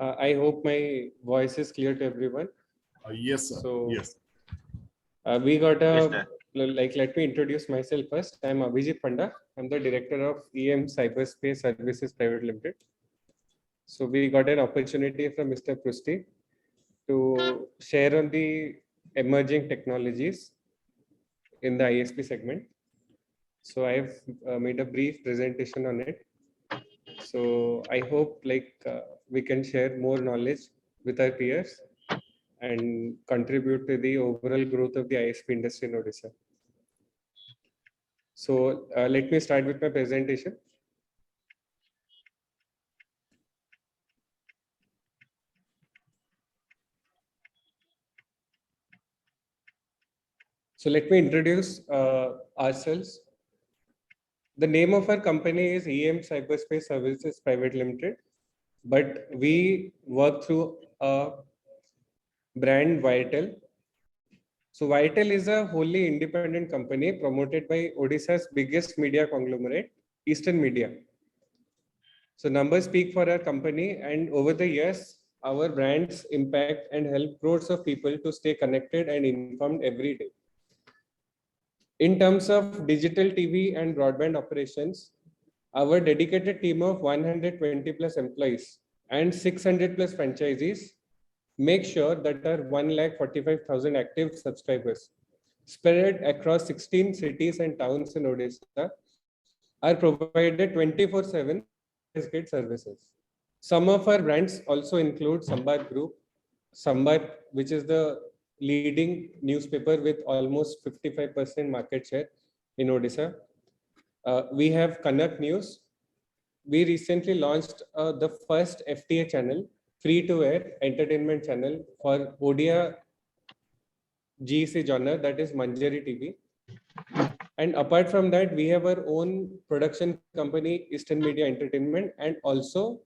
I hope my voice is clear to everyone. Yes, sir. So, yes. We got Yes, a, sir. let me introduce myself first. I'm Abhijit Panda. I'm the director of EM Cyberspace Services Private Limited. So we got an opportunity from Mr. Prusti to share on the emerging technologies in the ISP segment. So I've made a brief presentation on it. So I hope we can share more knowledge with our peers and contribute to the overall growth of the ISP industry in Odisha. So let me start with my presentation. So let me introduce ourselves. The name of our company is EM Cyberspace Services Private Limited, but we work through a brand Vital. So Vital is a wholly independent company promoted by Odisha's biggest media conglomerate, Eastern Media. So numbers speak for our company, and over the years, our brands impact and help crores of people to stay connected and informed every day. In terms of digital TV and broadband operations, our dedicated team of 120 plus employees and 600 plus franchisees make sure that our 1,45,000 active subscribers spread across 16 cities and towns in Odisha are provided 24/7 grade services. Some of our brands also include Sambar Group, Sambar, which is the leading newspaper with almost 55% market share in Odisha. We have Kanak News. We recently launched the first FTA channel, free to air entertainment channel for Odia GC genre, that is Manjari TV. And apart from that, we have our own production company, Eastern Media Entertainment, and also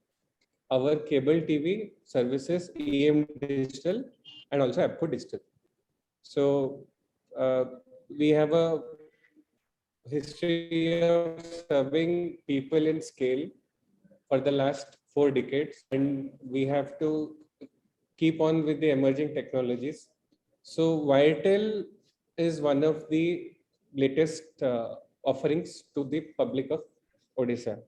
our cable TV services, EM Digital, and also Apco Digital. So we have a history of serving people in scale for the last 4 decades, and we have to keep on with the emerging technologies. So Vital is one of the latest offerings to the public of Odisha.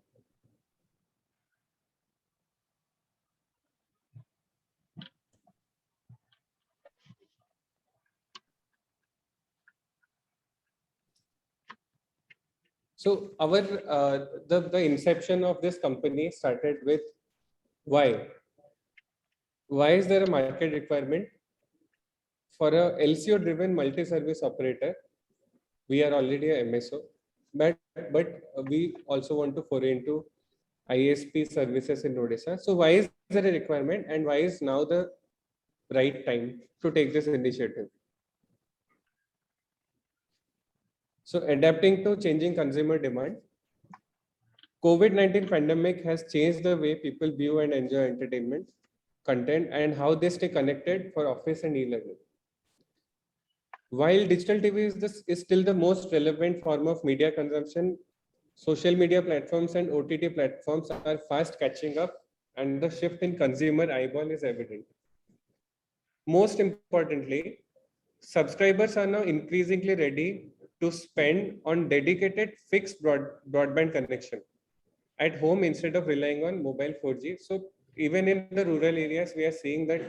So our the inception of this company started with why? Why is there a market requirement for a LCO-driven multi-service operator? We are already a MSO, but we also want to foray into ISP services in Odisha. So why is there a requirement, and why is now the right time to take this initiative? So adapting to changing consumer demand, COVID-19 pandemic has changed the way people view and enjoy entertainment, content, and how they stay connected for office and e-learning. While digital TV is still the most relevant form of media consumption, social media platforms and OTT platforms are fast catching up, and the shift in consumer eyeball is evident. Most importantly, subscribers are now increasingly ready to spend on dedicated fixed broadband connection at home instead of relying on mobile 4G. So even in the rural areas, we are seeing that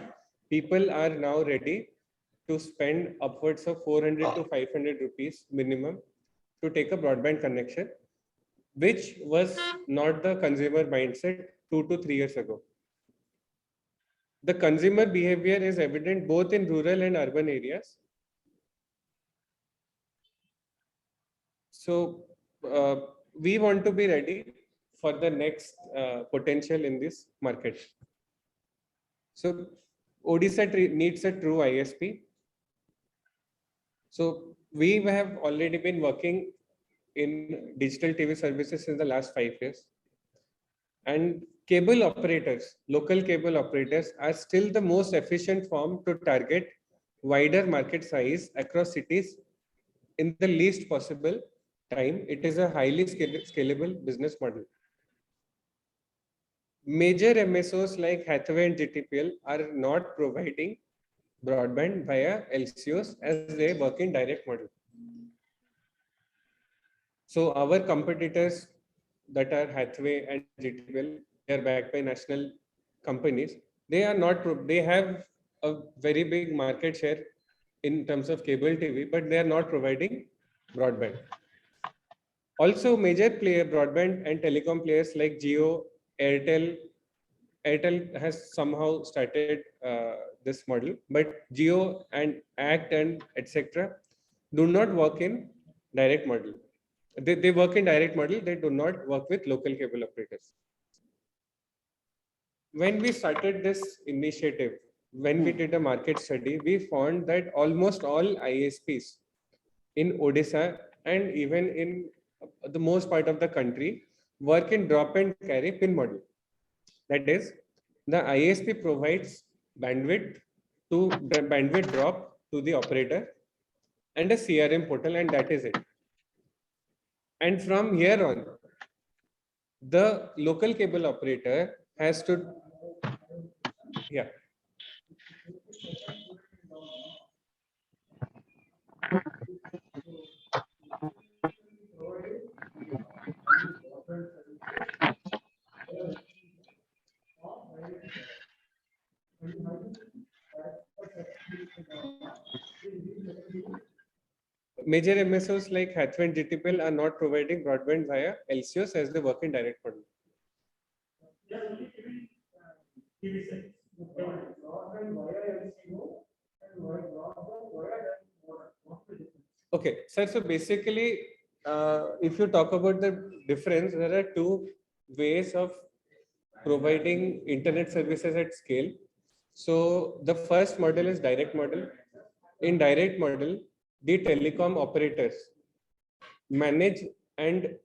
people are now ready to spend upwards of 400 to 500 rupees minimum to take a broadband connection, which was not the consumer mindset 2 to 3 years ago. The consumer behavior is evident both in rural and urban areas. So we want to be ready for the next potential in this market. So Odisha needs a true ISP. So we have already been working in digital TV services in the last 5 years. And cable operators, local cable operators are still the most efficient form to target wider market size across cities in the least possible time. It is a highly scalable business model. Major MSOs like Hathaway and GTPL are not providing broadband via LCOs as they work in direct model. So our competitors that are Hathaway and GTPL, they are backed by national companies. They are not. They have a very big market share in terms of cable TV, but they are not providing broadband. Also, major player broadband and telecom players like Jio, Airtel. Airtel has somehow started this model, but Jio and Act and etc. do not work in direct model. They work in direct model. They do not work with local cable operators. When we started this initiative, when we did a market study, we found that almost all ISPs in Odisha and even in the most part of the country work in drop and carry pin model. That is, the ISP provides bandwidth to the bandwidth drop to the operator and a CRM portal, and that is it. And from here on, the local cable operator has to, yeah. Major MSOs like Hathway and GTPL are not providing broadband via LCOs as they work in direct model. Okay, sir. So basically, if you talk about the difference, there are two ways of providing internet services at scale. So the first model is direct model. In direct model, the telecom operators manage and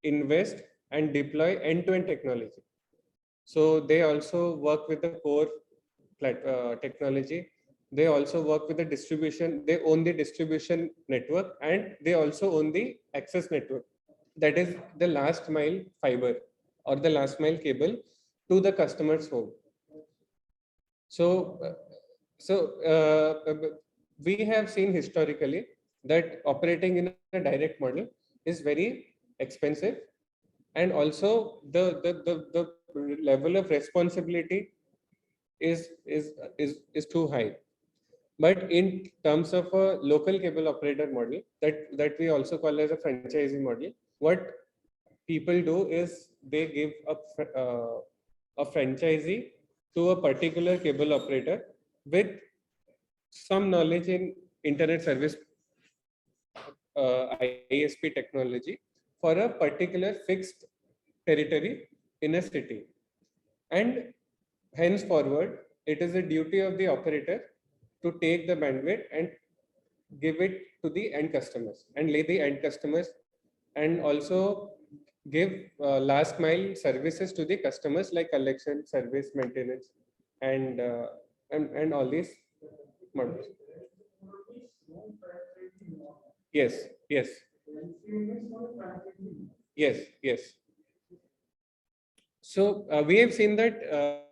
invest and deploy end-to-end technology. So they also work with the core technology. They also work with the distribution. They own the distribution network and they also own the access network. That is the last mile fiber or the last mile cable to the customer's home. So, we have seen historically that operating in a direct model is very expensive, and also the level of responsibility is too high. But in terms of a local cable operator model, that we also call as a franchising model, what people do is they give a franchisee to a particular cable operator with some knowledge in internet service ISP technology for a particular fixed territory in a city. And henceforward, it is the duty of the operator to take the bandwidth and give it to the end customers and lay the end customers and also give last mile services to the customers like collection, service, maintenance, and and all these models. Yes, yes, yes, yes. So we have seen that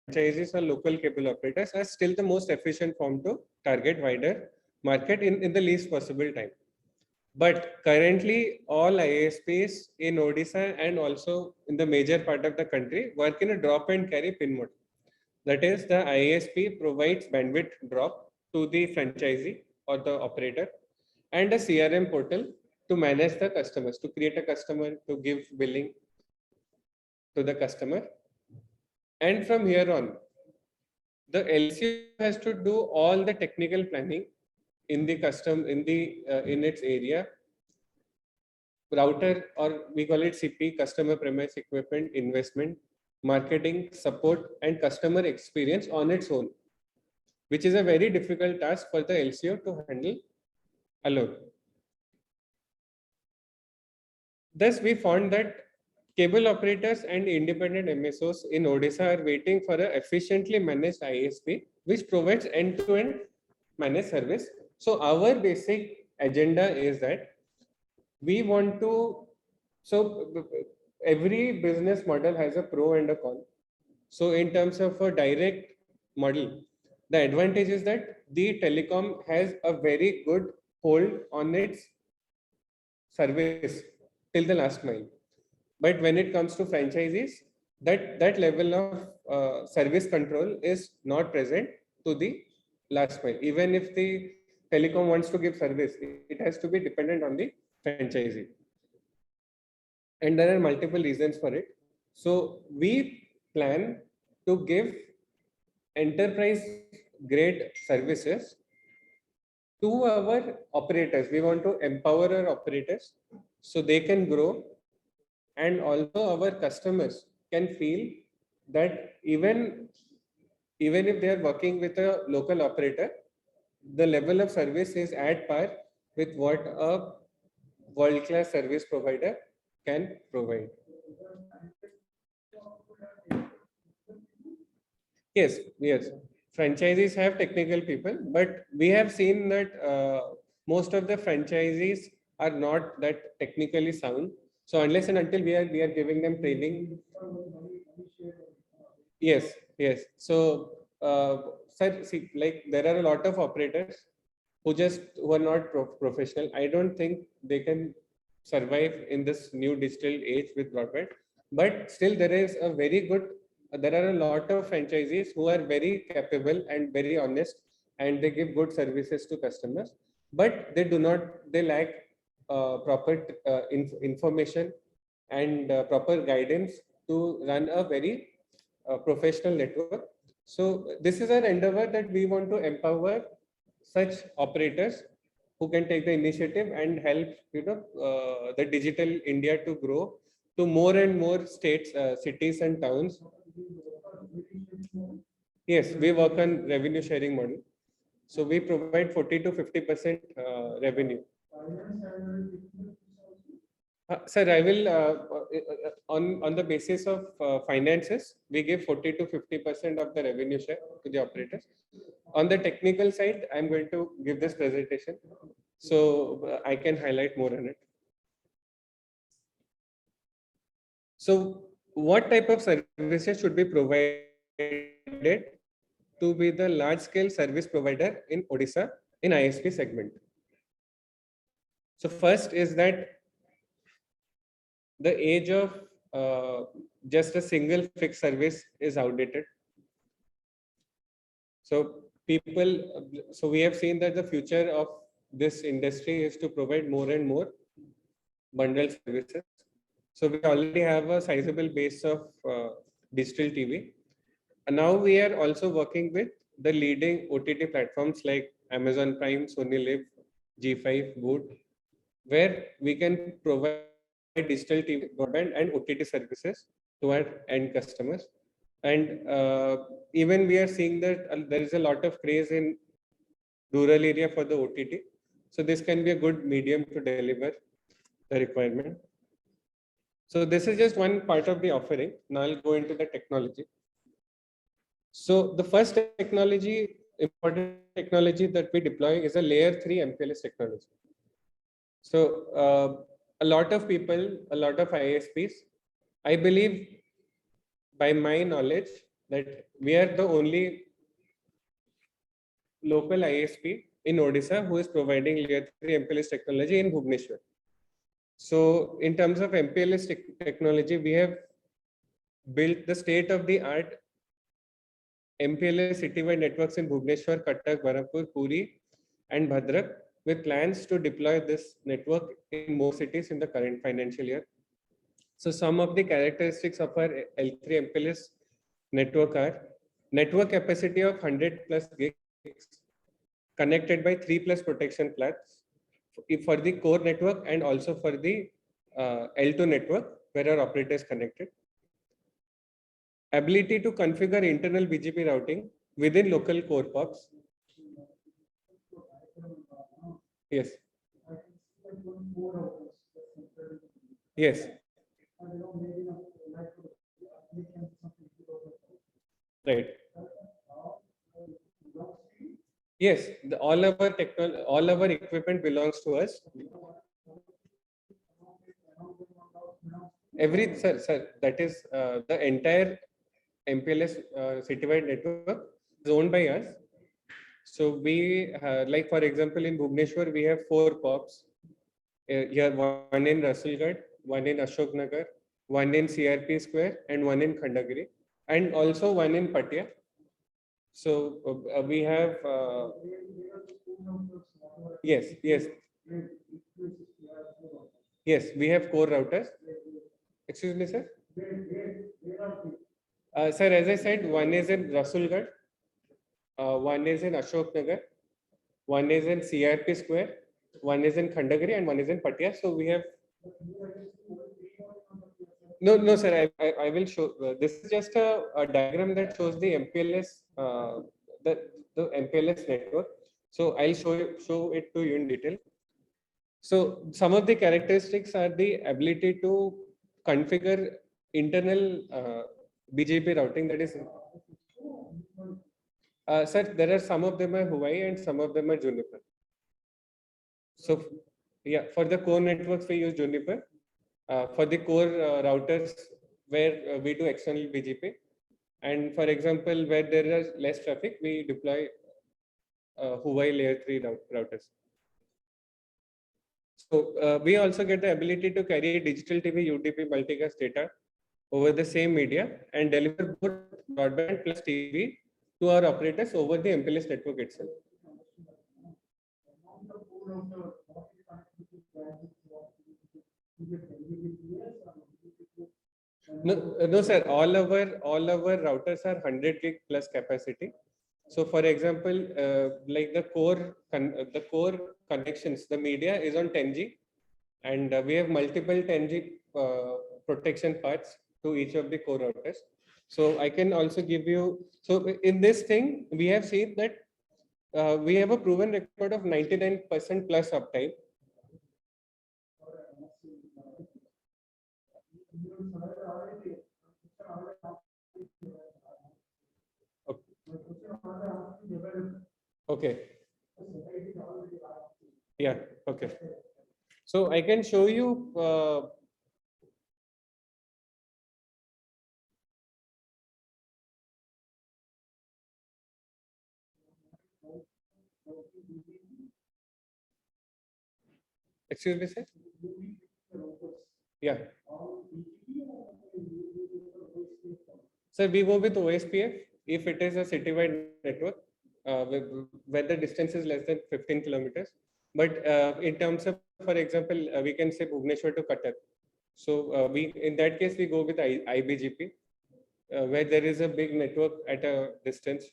franchises or local cable operators are still the most efficient form to target wider market in the least possible time. But currently, all ISPs in Odisha and also in the major part of the country work in a drop and carry pin mode. That is, the ISP provides bandwidth drop to the franchisee or the operator and a CRM portal to manage the customers, to create a customer, to give billing to the customer. And from here on, the LCO has to do all the technical planning in the in its area, router, or we call it CP, customer premise equipment investment, marketing, support, and customer experience on its own, which is a very difficult task for the LCO to handle alone. Thus, we found that cable operators and independent MSOs in Odisha are waiting for an efficiently managed ISP, which provides end-to-end managed service. So our basic agenda is that we want to, so every business model has a pro and a con. So in terms of a direct model, the advantage is that the telecom has a very good hold on its service till the last mile. But when it comes to franchisees, that level of service control is not present to the last mile. Even if the telecom wants to give service, it has to be dependent on the franchisee. And there are multiple reasons for it. So we plan to give enterprise grade services to our operators. We want to empower our operators so they can grow, and also our customers can feel that even if they are working with a local operator, the level of service is at par with what a world class service provider can provide. Yes. Franchisees have technical people, but we have seen that most of the franchisees are not that technically sound. So unless and until we are giving them training. Yes. So, sir, see, like there are a lot of operators who are not professional. I don't think they can survive in this new digital age with broadband. But still, there is a very good. There are a lot of franchisees who are very capable and very honest, and they give good services to customers. But they do not. They lack proper information and proper guidance to run a very professional network. So this is our endeavor that we want to empower such operators who can take the initiative and help the digital India to grow to more and more states, cities and towns. Yes, we work on revenue sharing model. So we provide 40 to 50% revenue. Sir, I will on the basis of finances, we give 40 to 50% of the revenue share to the operators. On the technical side, I'm going to give this presentation, so I can highlight more on it. So, what type of services should be provided to be the large-scale service provider in Odisha in ISP segment? So, first is that the age of just a single fixed service is outdated. So we have seen that the future of this industry is to provide more and more bundled services. So we already have a sizable base of digital TV. And now we are also working with the leading OTT platforms like Amazon Prime, Sony Live, G5, Voot, where we can provide digital TV, broadband, and OTT services to our end customers. And even we are seeing that there is a lot of craze in rural area for the OTT. So this can be a good medium to deliver the requirement. So this is just one part of the offering. Now I'll go into the technology. So the first technology, important technology that we deploy is a layer 3 MPLS technology. So a lot of people, a lot of ISPs, I believe by my knowledge that we are the only local ISP in Odisha who is providing layer 3 MPLS technology in Bhubaneswar. So in terms of MPLS technology, we have built the state-of-the-art MPLS citywide networks in Bhubaneswar, Cuttack, Barappur, Puri, and Bhadrak, with plans to deploy this network in more cities in the current financial year. So some of the characteristics of our L3 MPLS network are network capacity of 100 plus gigs, connected by 3 plus protection plats for the core network and also for the L2 network where our operator is connected. Ability to configure internal BGP routing within local core POPs. Yes. Yes. Right. Yes, all our equipment belongs to us. Sir, that is the entire MPLS citywide network is owned by us. So we, like for example, in Bhubaneswar, we have 4 POPs. Here, one in Rasulgarh, one in Ashok Nagar, one in CRP Square, and one in Khandagiri, and also one in Patia. So we have, yes, yes, yes, we have core routers. Excuse me, sir. Sir, as I said, one is in Rasulgarh, one is in Ashok Nagar, one is in CRP Square, one is in Khandagiri, and one is in Patia. So we have. No, sir. I will show. This is just a diagram that shows the MPLS, the the MPLS network. So I'll show it to you in detail. So some of the characteristics are the ability to configure internal BGP routing. That is, sir, there are some of them are Huawei and some of them are Juniper. So yeah, for the core networks we use Juniper. For the core routers where we do external BGP, and for example where there is less traffic, we deploy Huawei layer 3 routers. So we also get the ability to carry digital TV UDP multicast data over the same media and deliver both broadband plus TV to our operators over the MPLS network itself. No, sir. All our routers are 100 gig plus capacity. So, for example, like the core connections, the media is on 10G, and we have multiple 10G protection parts to each of the core routers. So, I can also give you. So, in this thing, we have seen that we have a proven record of 99% plus uptime. Okay. Yeah. Okay. So I can show you. Excuse me, sir. Yeah. So we go with OSPF if it is a citywide network where the distance is less than 15 kilometers. But in terms of, for example, we can say Bhubaneswar to Cuttack. So we, in that case, we go with IBGP, where there is a big network at a distance.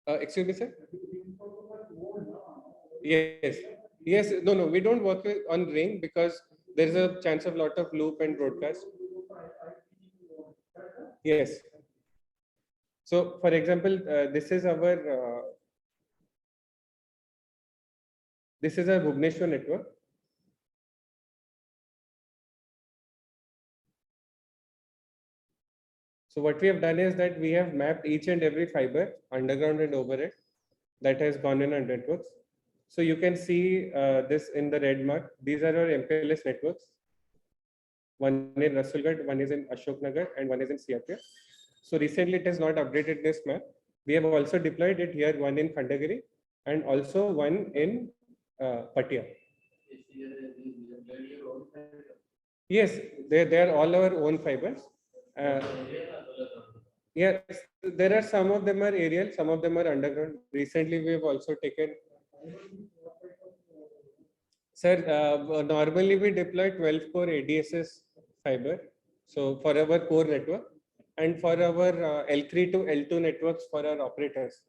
Excuse me, sir. Yes, yes. No. We don't work on ring because there is a chance of lot of loop and broadcast. Yes. So, for example, this is our Bhubaneswar network. So what we have done is that we have mapped each and every fiber underground and overhead that has gone in our networks. So you can see this in the red mark. These are our MPLS networks. One in Rasulgarh, one is in Ashok Nagar, and one is in CRP. So recently it has not updated this map. We have also deployed it here, one in Khandagiri and also one in Patia. Yes, they are all our own fibers. Yes, there are some of them are aerial, some of them are underground. Recently, we have also taken. Sir, normally we deploy 12 core ADSS fiber. So for our core network and for our L3 to L2 networks for our operators,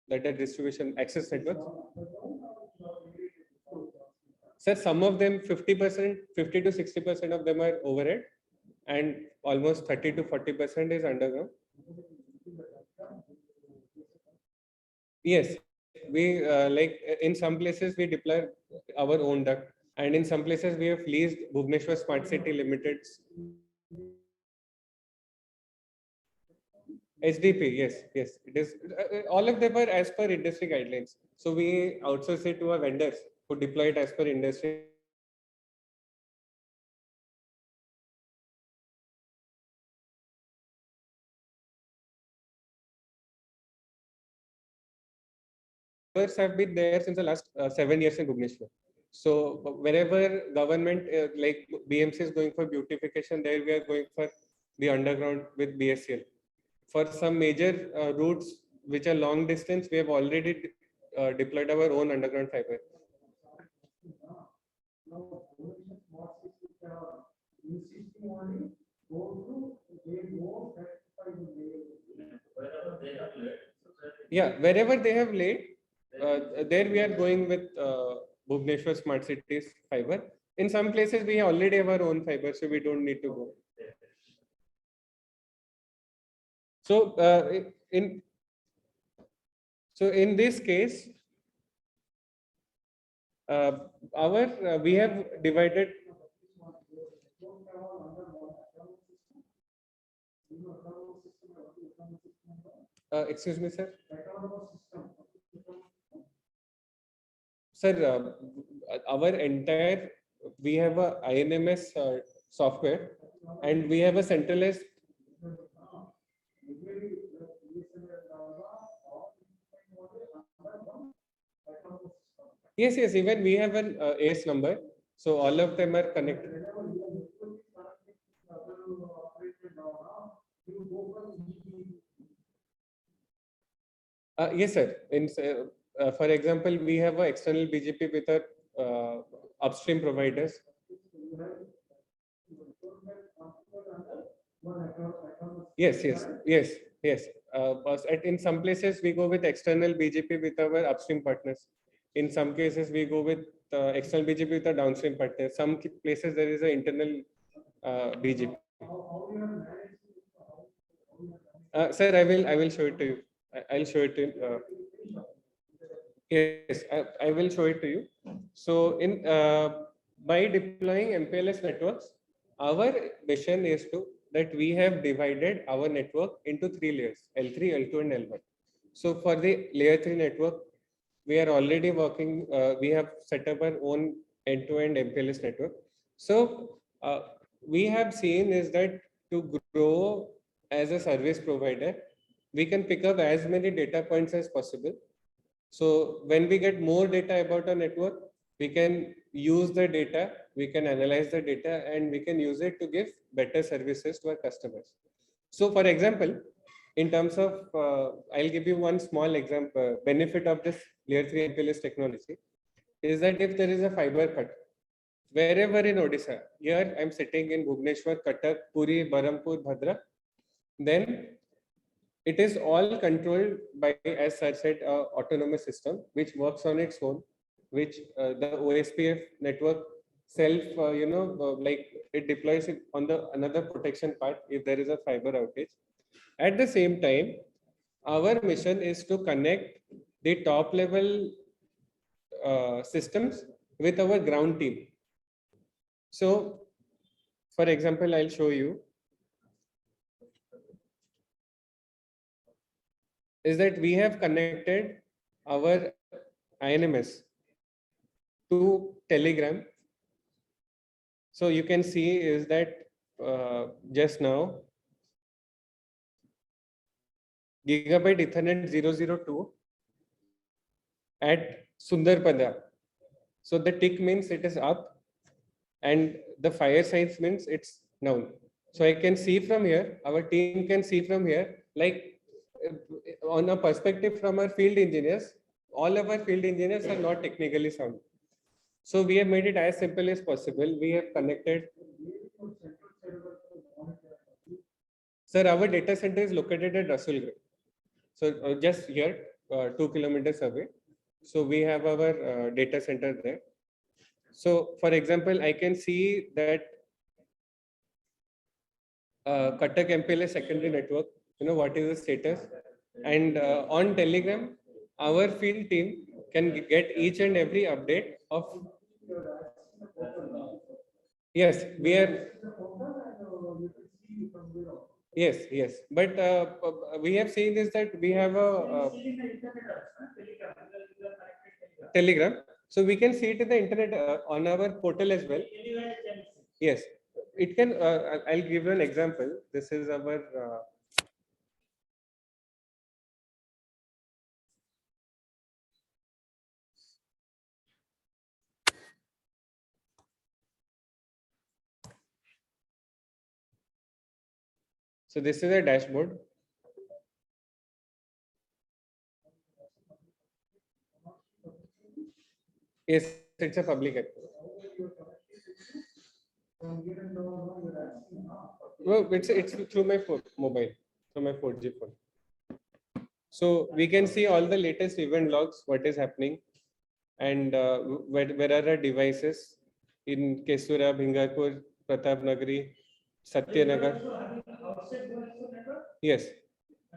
that are distribution access networks. Sir, some of them 50%, 50 to 60% of them are overhead and almost 30 to 40% is underground. Yes, we like in some places we deploy our own duct, and in some places we have leased Bhubaneswar Smart City Limited's. HDP, yes, yes, it is. All of them are as per industry guidelines. So we outsource it to our vendors who deploy it as per industry guidelines. So fibers have been there since the last 7 years in Bhubaneswar. So wherever government like BMC is going for beautification, there we are going for the underground with BSCL. For some major routes which are long distance, we have already deployed our own underground fiber. Yeah, wherever they have laid, there we are going with Bhubaneswar Smart Cities fiber. In some places, we already have our own fiber, so we don't need to go. So in in this case, uh, our we have divided. Excuse me, sir. Sir, our entire we have a INMS software, and we have a centralized. Yes, yes. Even we have an ACE number, so all of them are connected. Yes, sir. For example, we have an external BGP with our upstream providers. Yes, yes, yes, yes. But in some places, we go with external BGP with our upstream partners. In some cases, we go with external BGP with our downstream partners. Some places, there is an internal BGP. Sir, I will show it to you. I'll show it to you. Yes, I will show it to you. So in by deploying MPLS networks, our mission is to that we have divided our network into three layers: L3, L2, and L1. So for the layer 3 network, we are already working. We have set up our own end-to-end MPLS network. So we have seen is that to grow as a service provider, we can pick up as many data points as possible. So when we get more data about our network, we can use the data, we can analyze the data, and we can use it to give better services to our customers. So for example, in terms of, I'll give you one small example, benefit of this layer 3 MPLS technology is that if there is a fiber cut, wherever in Odisha, here I'm sitting in Bhubaneswar, Cuttack, Puri, Berhampur, Bhadra, then it is all controlled by, as sir said, autonomous system which works on its own, which the OSPF network self, like it deploys it on the another protection part if there is a fiber outage. At the same time, our mission is to connect the top level systems with our ground team. So, for example, I'll show you is that we have connected our INMS to Telegram. So you can see is that just now Gigabyte Ethernet 002 at Sundarpada. So the tick means it is up and the fire signs means it's down. So I can see from here, our team can see from here, like on a perspective from our field engineers, all of our field engineers are not technically sound. So we have made it as simple as possible. We have connected. Sir, our data center is located at Rasulgarh. So just here, 2 kilometers away. So we have our data center there. So for example, I can see that Cuttack MPLS secondary network, what is the status? And on Telegram, our field team can get each and every update of. Yes, we are. Yes, but we have seen is that we have a Telegram, so we can see it in the internet on our portal as well. Yes, it can. I'll give you an example. This is our. So this is a dashboard. Yes, it's a public app. Well, it's through my phone, mobile, through my 4G phone. So we can see all the latest event logs, what is happening, and where are our devices in Kesura, Bhingarpur, Pratap Nagari, Satyanagar. Yes.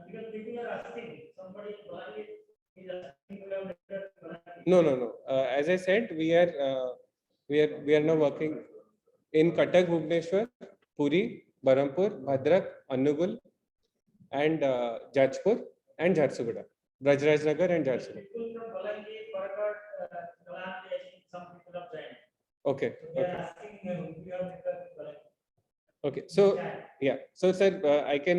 Because people are asking, somebody is asking. No. As I said, we are now working in Cuttack, Bhubaneswar, Puri, Barampur, Bhadrak, Annugul, and Jajpur and Jharsuguda, Brajraj Nagar and Jharsuguda. Okay. Okay. So yeah. So sir,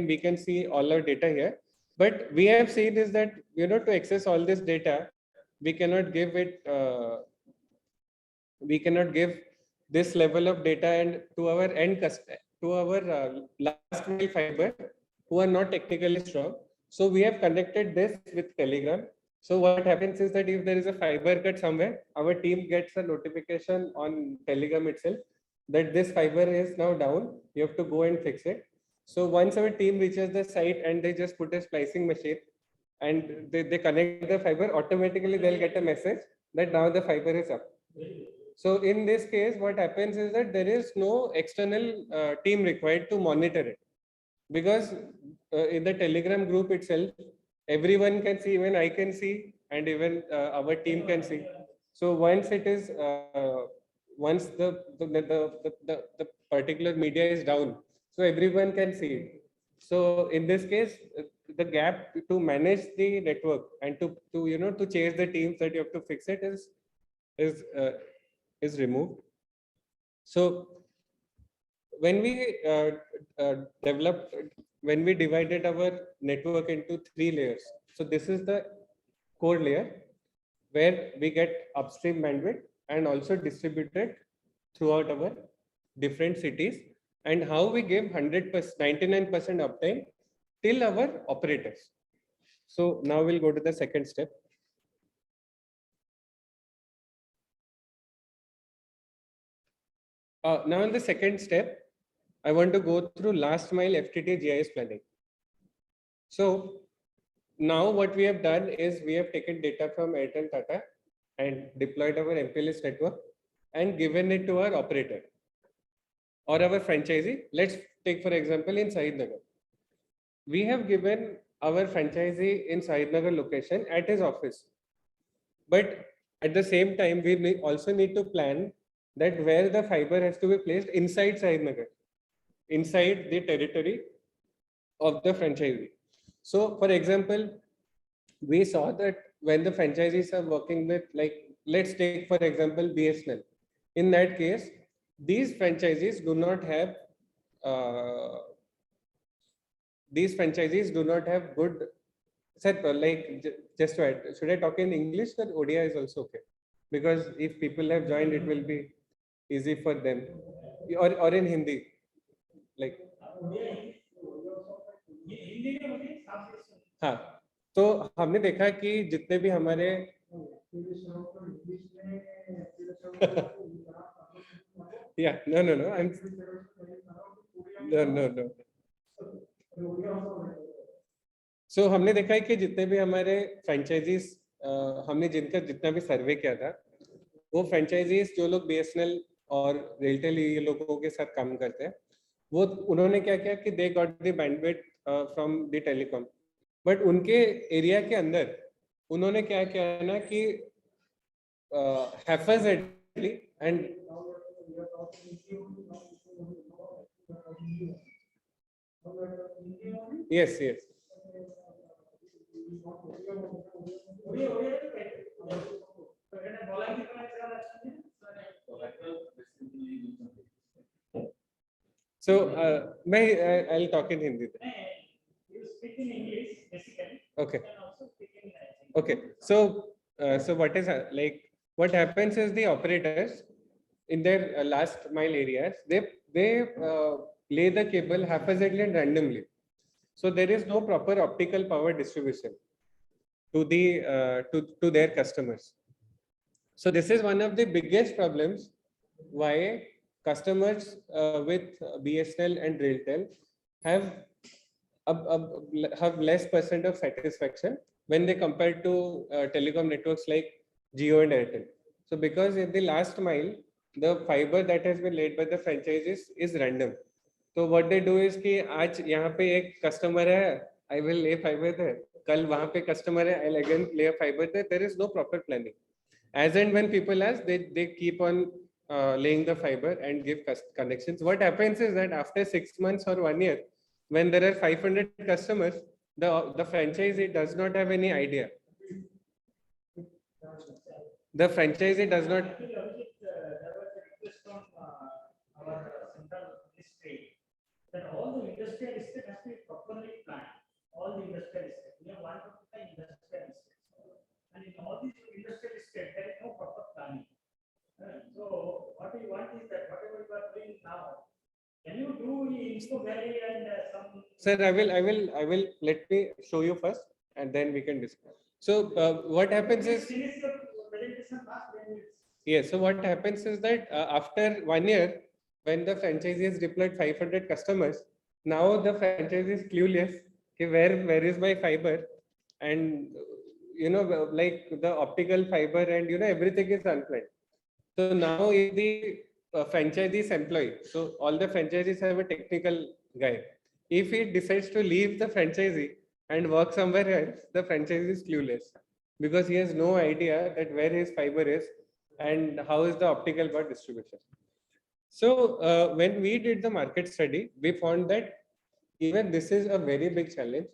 we can see all our data here, but we have seen is that to access all this data, we cannot give it. We cannot give this level of data and to our to our last mile fiber who are not technically strong. So we have connected this with Telegram. So what happens is that if there is a fiber cut somewhere, our team gets a notification on Telegram itself that this fiber is now down. You have to go and fix it. So once our team reaches the site and they just put a splicing machine and they connect the fiber, automatically they'll get a message that now the fiber is up. So in this case, what happens is that there is no external team required to monitor it, because in the Telegram group itself, everyone can see, even I can see, and even our team can see. So once it is, once the particular media is down, so everyone can see it. So in this case, the gap to manage the network and to chase the teams that you have to fix it is uh, is removed. So when we developed, when we divided our network into 3 layers, so this is the core layer where we get upstream bandwidth and also distributed throughout our different cities, and how we give 100%, 99% uptime till our operators. So now we'll go to the second step. Now in the second step, I want to go through last mile FTT GIS planning. So now what we have done is we have taken data from Airtel Tata and deployed our MPLS network and given it to our operator or our franchisee. Let's take for example in Sahid Nagar. We have given our franchisee in Sahid Nagar location at his office. But at the same time, we also need to plan that where the fiber has to be placed inside Sahid Nagar, inside the territory of the franchisee. So, for example, we saw that when the franchisees are working with, like, let's take for example BSNL. In that case, these franchisees do not have uh, good set like just to add, should I talk in English or Odia is also okay? Because if people have joined, it will be easy for them. Or in Hindi, like. हाँ, तो हमने देखा कि जितने भी हमारे yeah, no, no. So हमने देखा है कि जितने भी हमारे फ्रेंचाइजीज, हमने जिनका जितना भी सर्वे किया था, वो फ्रेंचाइजीज जो लोग बीएसएनएल और रेलटेल ये लोगों के साथ काम करते हैं, वो उन्होंने क्या किया कि they got the bandwidth from the telecom, but उनके एरिया के अंदर उन्होंने क्या किया ना कि haphazardly and Yes, yes. So, I'll talk in Hindi. You speak in English, basically. Okay. You can also speak in okay. So what is like? What happens is the operators in their last mile areas, they lay the cable haphazardly and randomly. So there is no proper optical power distribution to to their customers. So this is one of the biggest problems why customers with BSNL and Railtel have have less percent of satisfaction when they compare to telecom networks like Jio and Airtel. So because in the last mile, the fiber that has been laid by the franchises is random. So what they do is कि आज यहाँ पे एक customer है, I will lay fiber there. कल वहाँ पे customer है, I'll again lay a fiber there. There is no proper planning. As and when people ask, they keep on laying the fiber and give connections. What happens is that after 6 months or 1 year, when there are 500 customers, the franchisee does not have any idea. The franchisee does not. There was a request from our central ministry that all the industrial estate has to be properly planned. All the industrial estate. We have 155 industrial estates. And in all these industrial estates, there is no proper planning. So what we want is that whatever you are doing now, can you do in Info Valley and some? Sir, I will let me show you first, and then we can discuss. So what happens is. Yes. So what happens is that after 1 year, when the franchisee has deployed 500 customers, now the franchisee is clueless. Okay, where is my fiber? And like the optical fiber and everything is unplanned. So now if the franchisee's employee, so all the franchisees have a technical guy. If he decides to leave the franchisee and work somewhere else, the franchisee is clueless because he has no idea that where his fiber is and how is the optical bar distribution. So when we did the market study, we found that even this is a very big challenge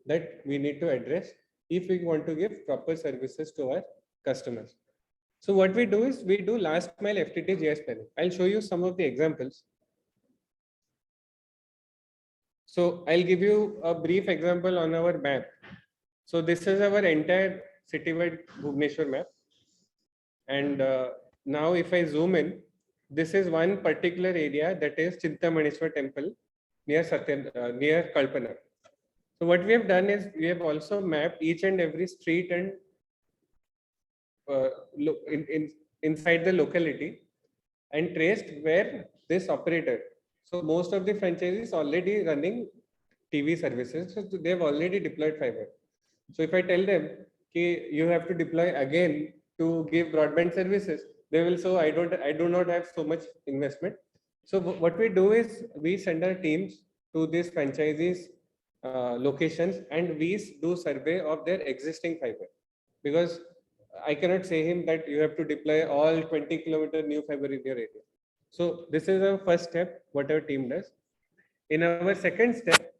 that we need to address if we want to give proper services to our customers. So what we do is we do last mile FTTGS planning. I'll show you some of the examples. So I'll give you a brief example on our map. So this is our entire citywide Bhubaneswar map. And now if I zoom in, this is one particular area that is Chintamaneshwar temple near near Kalpana. So what we have done is we have also mapped each and every street and inside the locality and traced where this operator. So most of the franchises already running TV services, so they've already deployed fiber. So if I tell them, okay, you have to deploy again to give broadband services, they will say, I do not have so much investment. So what we do is we send our teams to these franchisees locations and we do survey of their existing fiber, because I cannot say him that you have to deploy all 20-kilometer new fiber in your area. So this is our first step, what our team does. In our second step,